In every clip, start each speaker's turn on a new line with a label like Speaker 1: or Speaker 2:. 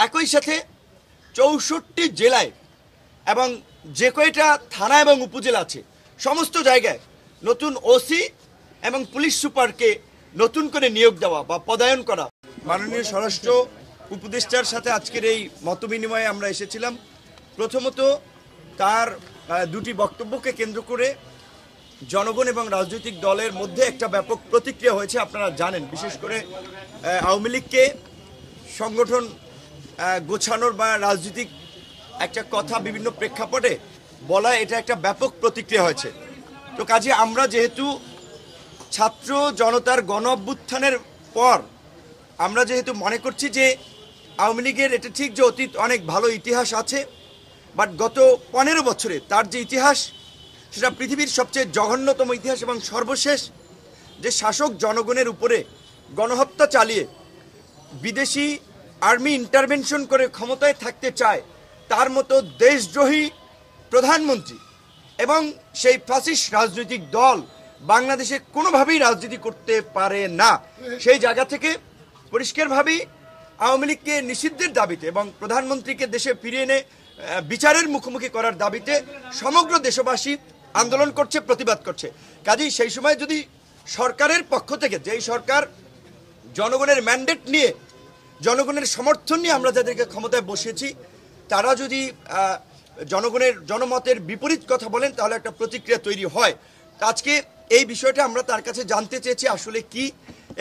Speaker 1: একই সাথে ৬৪ জেলায় এবং যে কয়টা থানা এবং উপজেলা আছে সমস্ত জায়গায় নতুন ওসি এবং পুলিশ সুপারকে নতুন করে নিয়োগ দেওয়া বা পদায়ন করা। মাননীয় স্বরাষ্ট্র উপদেষ্টার সাথে আজকের এই মতবিনিময়ে আমরা এসেছিলাম। প্রথমত তার দুটি বক্তব্যকে কেন্দ্র করে জনগণ এবং রাজনৈতিক দলের মধ্যে একটা ব্যাপক প্রতিক্রিয়া হয়েছে। আপনারা জানেন, বিশেষ করে আওয়ামী লীগকে সংগঠন গোছানোর বা রাজনৈতিক একটা কথা বিভিন্ন প্রেক্ষাপটে বলা, এটা একটা ব্যাপক প্রতিক্রিয়া হয়েছে। তো কাজে আমরা যেহেতু ছাত্র জনতার গণ অভ্যুত্থানের পর আমরা যেহেতু মনে করছি যে আওয়ামী লীগের এটা ঠিক যে অতীত অনেক ভালো ইতিহাস আছে, বাট গত 15 বছরে তার যে ইতিহাস সেটা পৃথিবীর সবচেয়ে জঘন্যতম ইতিহাস এবং সর্বশেষ যে শাসক জনগণের উপরে গণহত্যা চালিয়ে বিদেশি আর্মি ইন্টারভেনশন করে ক্ষমতায় থাকতে চায় তার মতো দেশদ্রোহী প্রধানমন্ত্রী এবং সেই ফ্যাসিস্ট রাজনৈতিক দল বাংলাদেশে কোনোভাবেই রাজনীতি করতে পারে না। সেই জায়গা থেকে পরিষ্কারভাবেই আওয়ামী লীগকে নিষিদ্ধের দাবিতে এবং প্রধানমন্ত্রীকে দেশে ফিরিয়ে এনে বিচারের মুখোমুখি করার দাবিতে সমগ্র দেশবাসী আন্দোলন করছে, প্রতিবাদ করছে। কাজেই সেই সময় যদি সরকারের পক্ষ থেকে, যেই সরকার জনগণের ম্যান্ডেট নিয়ে জনগণের সমর্থন নিয়ে আমরা যাদেরকে ক্ষমতায় বসিয়েছি, তারা যদি জনগণের জনমতের বিপরীত কথা বলেন তাহলে একটা প্রতিক্রিয়া তৈরি হয়। আজকে এই বিষয়টা আমরা তার কাছে জানতে চেয়েছি আসলে কি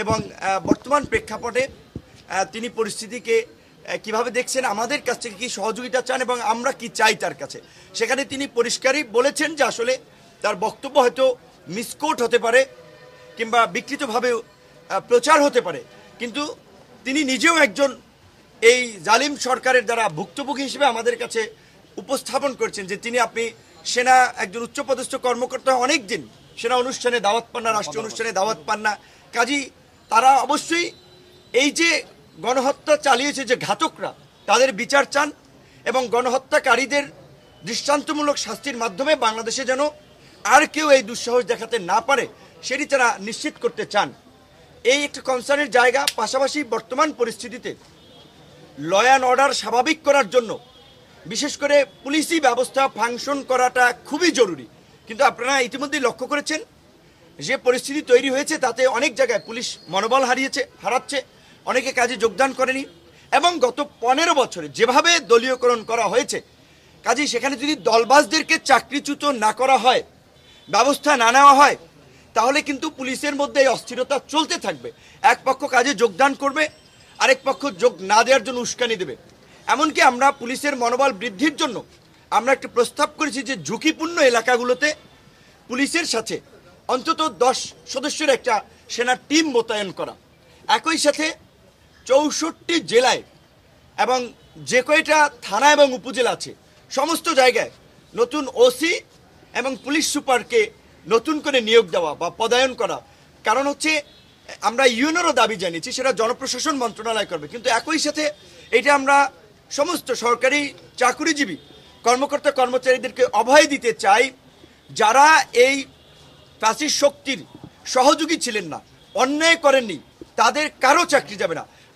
Speaker 1: এবং বর্তমান প্রেক্ষাপটে তিনি পরিস্থিতিকে কিভাবে দেখছেন, আমাদের কাছ থেকে কি সহযোগিতা চান এবং আমরা কি চাই তার কাছে। সেখানে তিনি পরিষ্কারই বলেছেন যে আসলে তার বক্তব্য হয়তো মিসকোট হতে পারে কিংবা বিকৃতভাবে প্রচার হতে পারে, কিন্তু তিনি নিজেও একজন এই জালিম সরকারের দ্বারা ভুক্তভোগী হিসেবে আমাদের কাছে উপস্থাপন করছেন যে তিনি আপনি সেনা একজন উচ্চপদস্থ কর্মকর্তা, অনেক দিন সেনা অনুষ্ঠানে দাওয়াত পান না, রাষ্ট্রীয় অনুষ্ঠানে দাওয়াত পান না। কাজী তারা অবশ্যই এই যে গণহত্যা চালিয়েছে যে ঘাতকরা, তাদের বিচার চান এবং গণহত্যাকারীদের দৃষ্টান্তমূলক শাস্তির মাধ্যমে বাংলাদেশে যেন আর কেউ এই দুঃসাহস দেখাতে না পারে সেটি তারা নিশ্চিত করতে চান। এই একটা কনসার্নের জায়গা। পাশাপাশি বর্তমান পরিস্থিতিতে ল অ্যান্ড অর্ডার স্বাভাবিক করার জন্য বিশেষ করে পুলিশি ব্যবস্থা ফাংশন করাটা খুবই জরুরি। কিন্তু আপনারা ইতিমধ্যেই লক্ষ্য করেছেন যে পরিস্থিতি তৈরি হয়েছে, তাতে অনেক জায়গায় পুলিশ মনোবল হারাচ্ছে, অনেকে কাজে যোগদান করেনি এবং গত 15 বছরে যেভাবে দলীয়করণ করা হয়েছে, কাজেই সেখানে যদি দলবাজদেরকে চাকরিচ্যুত না করা হয়, ব্যবস্থা না নেওয়া হয়, তাহলে কিন্তু পুলিশের মধ্যে এই অস্থিরতা চলতে থাকবে। এক পক্ষ কাজে যোগদান করবে, আরেক পক্ষ যোগ না দেওয়ার জন্য উস্কানি দেবে। এমনকি আমরা পুলিশের মনোবল বৃদ্ধির জন্য আমরা একটা প্রস্তাব করেছি যে ঝুঁকিপূর্ণ এলাকাগুলোতে পুলিশের সাথে অন্তত 10 সদস্যের একটা সেনা টিম মোতায়েন করা। একই সাথে 64 জেলায় এবং যে কয়টা থানা এবং উপজেলা আছে সমস্ত জায়গায় নতুন ওসি এবং পুলিশ সুপারকে নতুন করে নিয়োগ দেওয়া বা পদায়ন করা। কারণ হচ্ছে আমরা ইউএনওরও দাবি জানিয়েছি, সেটা জনপ্রশাসন মন্ত্রণালয় করবে, কিন্তু একই সাথে এটা আমরা সমস্ত সরকারি চাকুরিজীবী কর্মকর্তা কর্মচারীদেরকে অভয় দিতে চাই যারা এই ফ্যাসিস্ট শক্তির সহযোগী ছিলেন না, অন্যায় করেননি, তাদের কারো চাকরি যাবে না।